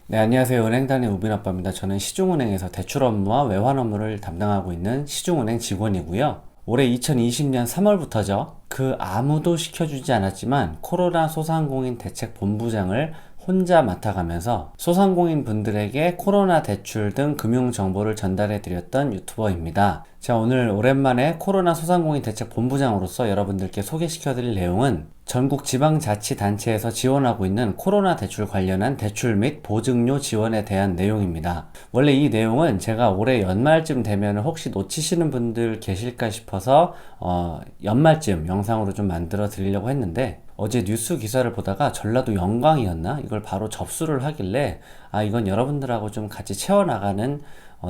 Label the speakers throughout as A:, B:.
A: 네, 안녕하세요. 은행단의 우빈아빠입니다. 저는 시중은행에서 대출 업무와 외환 업무를 담당하고 있는 시중은행 직원이고요. 올해 2020년 3월부터죠. 그 아무도 시켜주지 않았지만 코로나 소상공인 대책 본부장을 혼자 맡아가면서 소상공인 분들에게 코로나 대출 등 금융 정보를 전달해 드렸던 유튜버입니다. 자, 오늘 오랜만에 코로나 소상공인 대책 본부장으로서 여러분들께 소개시켜 드릴 내용은 전국 지방자치단체에서 지원하고 있는 코로나 대출 관련한 대출 및 보증료 지원에 대한 내용입니다. 원래 이 내용은 제가 올해 연말쯤 되면 혹시 놓치시는 분들 계실까 싶어서 연말쯤 영상으로 좀 만들어 드리려고 했는데, 어제 뉴스 기사를 보다가 전라도 영광이었나? 이걸 바로 접수를 하길래 이건 여러분들하고 좀 같이 채워나가는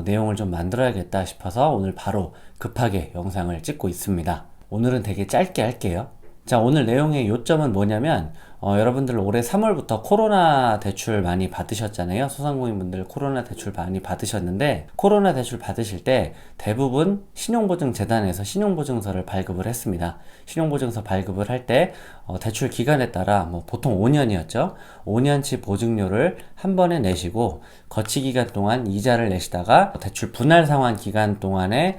A: 내용을 좀 만들어야겠다 싶어서 오늘 바로 급하게 영상을 찍고 있습니다. 오늘은 되게 짧게 할게요. 자, 오늘 내용의 요점은 뭐냐면 여러분들 올해 3월부터 코로나 대출 많이 받으셨잖아요. 소상공인분들 코로나 대출 많이 받으셨는데, 코로나 대출 받으실 때 대부분 신용보증재단에서 신용보증서를 발급을 했습니다. 신용보증서 발급을 할 때 대출 기간에 따라 보통 5년이었죠. 5년치 보증료를 한 번에 내시고 거치 기간 동안 이자를 내시다가 대출 분할 상환 기간 동안에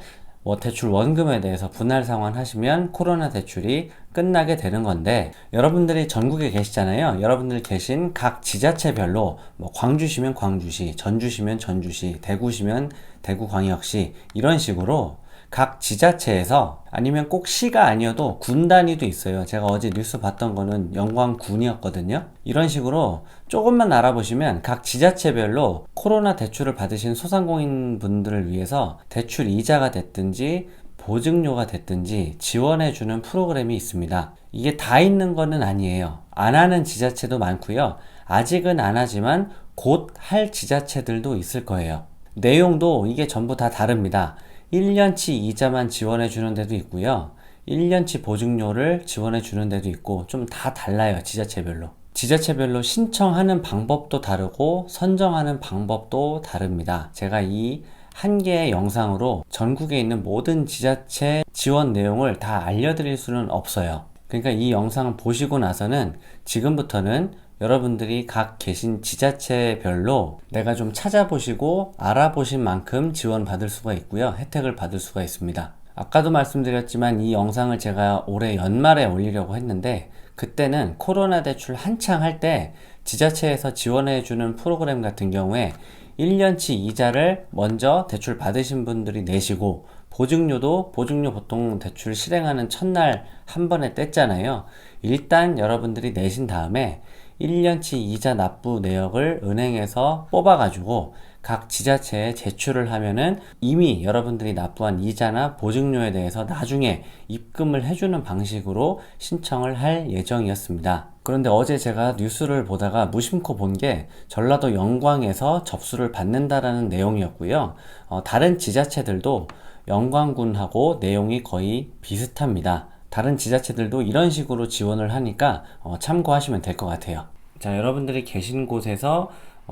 A: 대출 원금에 대해서 분할 상환하시면 코로나 대출이 끝나게 되는 건데, 여러분들이 전국에 계시잖아요. 여러분들 계신 각 지자체별로 광주시면 광주시, 전주시면 전주시, 대구시면 대구광역시, 이런 식으로 각 지자체에서, 아니면 꼭 시가 아니어도 군 단위도 있어요. 제가 어제 뉴스 봤던 거는 영광군이었거든요. 이런 식으로 조금만 알아보시면 각 지자체별로 코로나 대출을 받으신 소상공인 분들을 위해서 대출 이자가 됐든지 보증료가 됐든지 지원해주는 프로그램이 있습니다. 이게 다 있는 거는 아니에요. 안 하는 지자체도 많고요. 아직은 안 하지만 곧 할 지자체들도 있을 거예요. 내용도 이게 전부 다 다릅니다. 1년치 이자만 지원해 주는 데도 있고요. 1년치 보증료를 지원해 주는 데도 있고, 좀 다 달라요. 지자체별로. 지자체별로 신청하는 방법도 다르고 선정하는 방법도 다릅니다. 제가 이 한 개의 영상으로 전국에 있는 모든 지자체 지원 내용을 다 알려드릴 수는 없어요. 그러니까 이 영상을 보시고 나서는 지금부터는 여러분들이 각 계신 지자체별로 내가 좀 찾아보시고 알아보신 만큼 지원받을 수가 있고요. 혜택을 받을 수가 있습니다. 아까도 말씀드렸지만 이 영상을 제가 올해 연말에 올리려고 했는데, 그때는 코로나 대출 한창 할 때 지자체에서 지원해주는 프로그램 같은 경우에 1년치 이자를 먼저 대출 받으신 분들이 내시고, 보증료도 보증료 보통 대출 실행하는 첫날 한 번에 뗐잖아요. 일단 여러분들이 내신 다음에 1년치 이자 납부 내역을 은행에서 뽑아가지고 각 지자체에 제출을 하면은 이미 여러분들이 납부한 이자나 보증료에 대해서 나중에 입금을 해주는 방식으로 신청을 할 예정이었습니다. 그런데 어제 제가 뉴스를 보다가 무심코 본 게 전라도 영광에서 접수를 받는다라는 내용이었고요. 다른 지자체들도 영광군하고 내용이 거의 비슷합니다. 다른 지자체들도 이런 식으로 지원을 하니까 참고하시면 될 것 같아요. 자, 여러분들이 계신 곳에서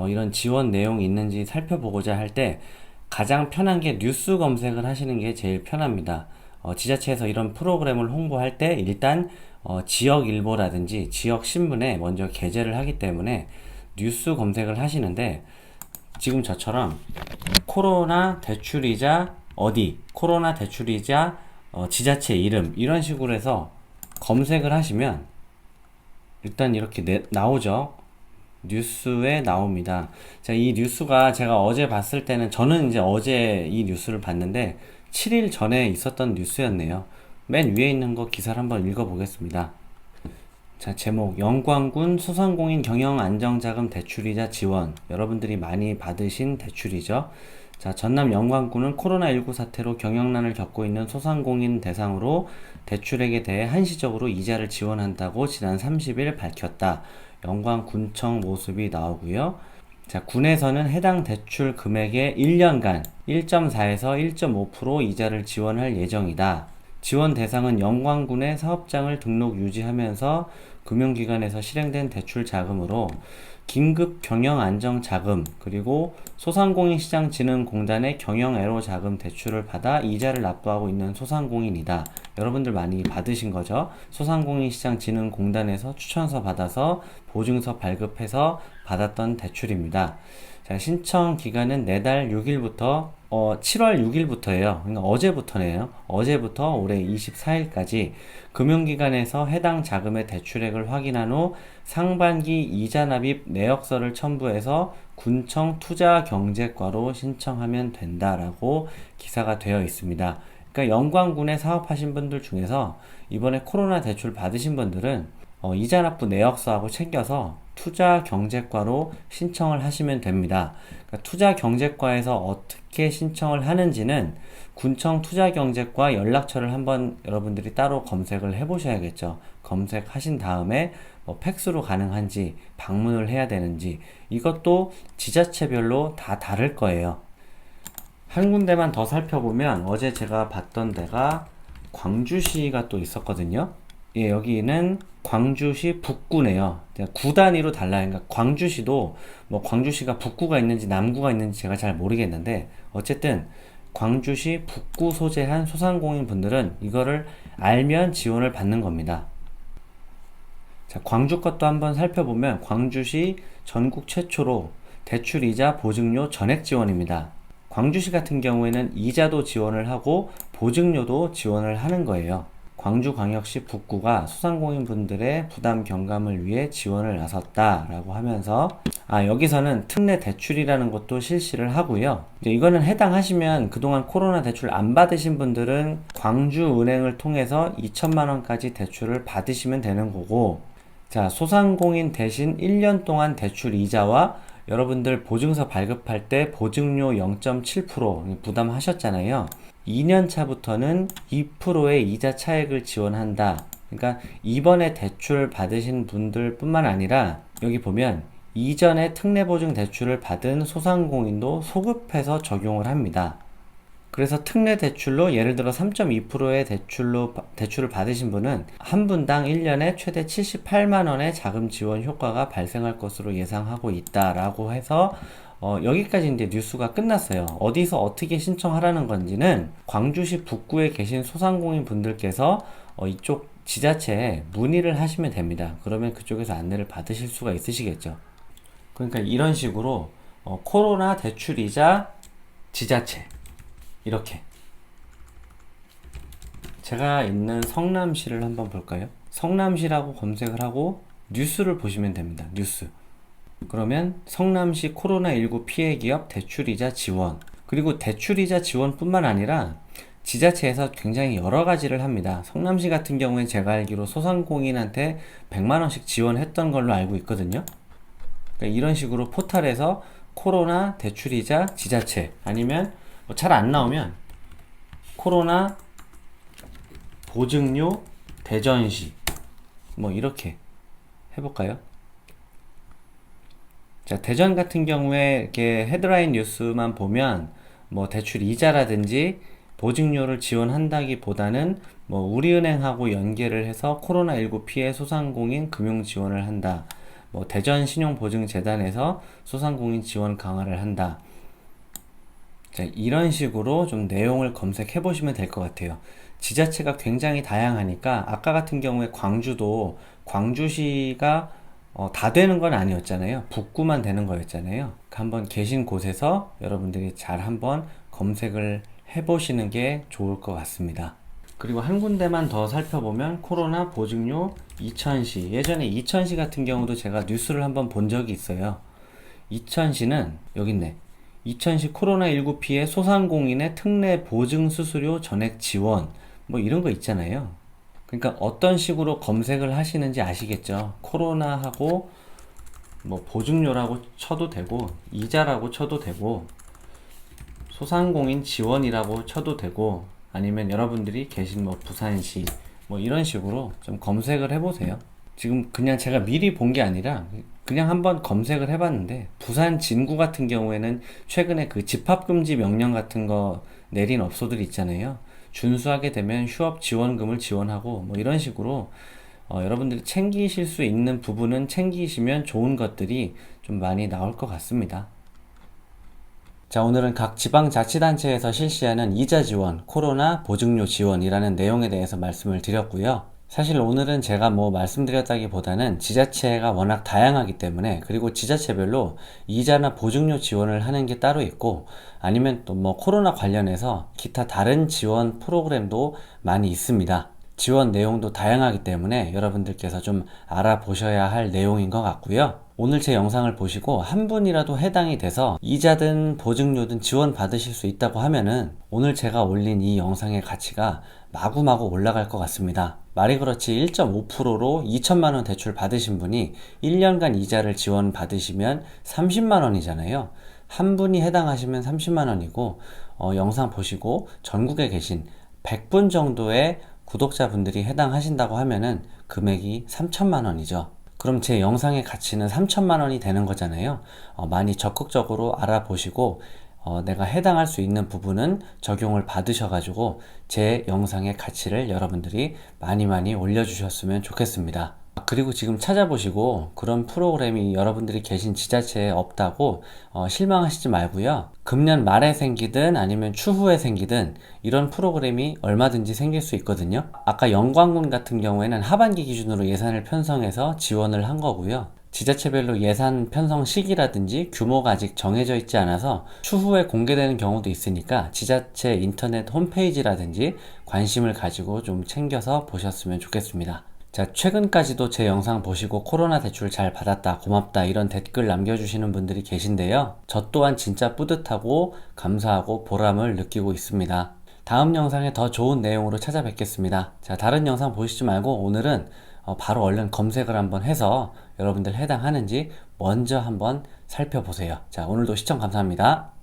A: 이런 지원 내용이 있는지 살펴보고자 할 때 가장 편한 게 뉴스 검색을 하시는 게 제일 편합니다. 지자체에서 이런 프로그램을 홍보할 때 일단 지역일보라든지 지역신문에 먼저 게재를 하기 때문에 뉴스 검색을 하시는데, 지금 저처럼 코로나 대출이자 어디, 코로나 대출이자 지자체 이름, 이런 식으로 해서 검색을 하시면 일단 이렇게 나오죠. 뉴스에 나옵니다. 자, 이 뉴스가 제가 어제 봤을 때는, 저는 이제 어제 이 뉴스를 봤는데 7일 전에 있었던 뉴스였네요. 맨 위에 있는 거 기사를 한번 읽어보겠습니다. 자, 제목: 영광군 소상공인 경영 안정자금 대출이자 지원. 여러분들이 많이 받으신 대출이죠. 자, 전남 영광군은 코로나19 사태로 경영난을 겪고 있는 소상공인 대상으로 대출액에 대해 한시적으로 이자를 지원한다고 지난 30일 밝혔다. 영광군청 모습이 나오고요. 자, 군에서는 해당 대출 금액의 1년간 1.4에서 1.5% 이자를 지원할 예정이다. 지원 대상은 영광군의 사업장을 등록 유지하면서 금융기관에서 실행된 대출 자금으로, 긴급 경영 안정 자금, 그리고 소상공인시장진흥공단의 경영애로 자금 대출을 받아 이자를 납부하고 있는 소상공인이다. 여러분들 많이 받으신 거죠? 소상공인시장진흥공단에서 추천서 받아서 보증서 발급해서 받았던 대출입니다. 자, 신청 기간은 내달 6일부터 7월 6일부터예요. 그러니까 어제부터네요. 어제부터 올해 24일까지 금융기관에서 해당 자금의 대출액을 확인한 후 상반기 이자 납입 내역서를 첨부해서 군청 투자경제과로 신청하면 된다라고 기사가 되어 있습니다. 그러니까 영광군에 사업하신 분들 중에서 이번에 코로나 대출 받으신 분들은 이자 납부 내역서하고 챙겨서 투자경제과로 신청을 하시면 됩니다. 그러니까 투자경제과에서 어떻게 신청을 하는지는 군청 투자경제과 연락처를 한번 여러분들이 따로 검색을 해보셔야겠죠. 검색하신 다음에 팩스로 가능한지 방문을 해야 되는지 이것도 지자체별로 다 다를 거예요. 한 군데만 더 살펴보면 어제 제가 봤던 데가 광주시가 또 있었거든요. 예, 여기는 광주시 북구네요. 구 단위로 달라요. 그러니까 광주시도 광주시가 북구가 있는지 남구가 있는지 제가 잘 모르겠는데 어쨌든 광주시 북구 소재한 소상공인 분들은 이거를 알면 지원을 받는 겁니다. 자, 광주 것도 한번 살펴보면 광주시 전국 최초로 대출이자 보증료 전액 지원입니다. 광주시 같은 경우에는 이자도 지원을 하고 보증료도 지원을 하는 거예요. 광주광역시 북구가 소상공인 분들의 부담 경감을 위해 지원을 나섰다라고 하면서 여기서는 특례 대출이라는 것도 실시를 하고요. 이거는 해당하시면 그동안 코로나 대출 안 받으신 분들은 광주은행을 통해서 2천만 원까지 대출을 받으시면 되는 거고, 자, 소상공인 대신 1년 동안 대출 이자와 여러분들 보증서 발급할 때 보증료 0.7% 부담하셨잖아요. 2년 차부터는 2%의 이자 차액을 지원한다. 그러니까 이번에 대출 받으신 분들 뿐만 아니라 여기 보면 이전에 특례보증 대출을 받은 소상공인도 소급해서 적용을 합니다. 그래서 특례 대출로 예를 들어 3.2%의 대출을 받으신 분은 한 분당 1년에 최대 78만 원의 자금 지원 효과가 발생할 것으로 예상하고 있다라고 해서 여기까지 이제 뉴스가 끝났어요. 어디서 어떻게 신청하라는 건지는 광주시 북구에 계신 소상공인 분들께서 이쪽 지자체에 문의를 하시면 됩니다. 그러면 그쪽에서 안내를 받으실 수가 있으시겠죠. 그러니까 이런 식으로 코로나 대출이자 지자체 이렇게 제가 있는 성남시를 한번 볼까요? 성남시라고 검색을 하고 뉴스를 보시면 됩니다. 뉴스. 그러면 성남시 코로나19 피해기업 대출이자 지원, 그리고 대출이자 지원뿐만 아니라 지자체에서 굉장히 여러 가지를 합니다. 성남시 같은 경우엔 제가 알기로 소상공인한테 100만 원씩 지원했던 걸로 알고 있거든요. 그러니까 이런 식으로 포털에서 코로나 대출이자 지자체, 아니면 잘 안 나오면 코로나 보증료 대전시 이렇게 해볼까요? 자, 대전 같은 경우에 이렇게 헤드라인 뉴스만 보면 대출 이자라든지 보증료를 지원한다기보다는 우리은행하고 연계를 해서 코로나19 피해 소상공인 금융 지원을 한다. 대전 신용보증재단에서 소상공인 지원 강화를 한다. 자, 이런 식으로 좀 내용을 검색해 보시면 될 것 같아요. 지자체가 굉장히 다양하니까 아까 같은 경우에 광주도 광주시가 다 되는 건 아니었잖아요. 북구만 되는 거였잖아요. 한번 계신 곳에서 여러분들이 잘 한번 검색을 해보시는 게 좋을 것 같습니다. 그리고 한 군데만 더 살펴보면 코로나 보증료 이천시, 예전에 이천시 같은 경우도 제가 뉴스를 한번 본 적이 있어요. 이천시는 여기 있네. 이천시 코로나19 피해 소상공인의 특례 보증 수수료 전액 지원 이런 거 있잖아요. 그러니까 어떤 식으로 검색을 하시는지 아시겠죠? 코로나하고 보증료라고 쳐도 되고 이자라고 쳐도 되고 소상공인 지원이라고 쳐도 되고 아니면 여러분들이 계신 부산시 이런 식으로 좀 검색을 해보세요. 지금 그냥 제가 미리 본 게 아니라 그냥 한번 검색을 해봤는데 부산 진구 같은 경우에는 최근에 그 집합금지 명령 같은 거 내린 업소들이 있잖아요. 준수하게 되면 휴업 지원금을 지원하고 이런 식으로 여러분들이 챙기실 수 있는 부분은 챙기시면 좋은 것들이 좀 많이 나올 것 같습니다. 자, 오늘은 각 지방자치단체에서 실시하는 이자 지원, 코로나 보증료 지원이라는 내용에 대해서 말씀을 드렸고요. 사실 오늘은 제가 뭐 말씀드렸다기보다는 지자체가 워낙 다양하기 때문에, 그리고 지자체별로 이자나 보증료 지원을 하는 게 따로 있고, 아니면 또 뭐 코로나 관련해서 기타 다른 지원 프로그램도 많이 있습니다. 지원 내용도 다양하기 때문에 여러분들께서 좀 알아보셔야 할 내용인 것 같고요. 오늘 제 영상을 보시고 한 분이라도 해당이 돼서 이자든 보증료든 지원 받으실 수 있다고 하면은 오늘 제가 올린 이 영상의 가치가 마구마구 올라갈 것 같습니다. 말이 그렇지 1.5%로 2천만 원 대출 받으신 분이 1년간 이자를 지원 받으시면 30만 원이잖아요. 한 분이 해당하시면 30만 원이고, 영상 보시고 전국에 계신 100분 정도의 구독자분들이 해당하신다고 하면은 금액이 3천만 원이죠. 그럼 제 영상의 가치는 3천만 원이 되는 거잖아요. 많이 적극적으로 알아보시고 내가 해당할 수 있는 부분은 적용을 받으셔가지고 제 영상의 가치를 여러분들이 많이 올려주셨으면 좋겠습니다. 그리고 지금 찾아보시고 그런 프로그램이 여러분들이 계신 지자체에 없다고 실망하시지 말고요. 금년 말에 생기든 아니면 추후에 생기든 이런 프로그램이 얼마든지 생길 수 있거든요. 아까 영광군 같은 경우에는 하반기 기준으로 예산을 편성해서 지원을 한 거고요. 지자체별로 예산 편성 시기라든지 규모가 아직 정해져 있지 않아서 추후에 공개되는 경우도 있으니까 지자체 인터넷 홈페이지라든지 관심을 가지고 좀 챙겨서 보셨으면 좋겠습니다. 자, 최근까지도 제 영상 보시고 코로나 대출 잘 받았다, 고맙다 이런 댓글 남겨주시는 분들이 계신데요. 저 또한 진짜 뿌듯하고 감사하고 보람을 느끼고 있습니다. 다음 영상에 더 좋은 내용으로 찾아뵙겠습니다. 자, 다른 영상 보시지 말고 오늘은 바로 얼른 검색을 한번 해서 여러분들 해당하는지 먼저 한번 살펴보세요. 자, 오늘도 시청 감사합니다.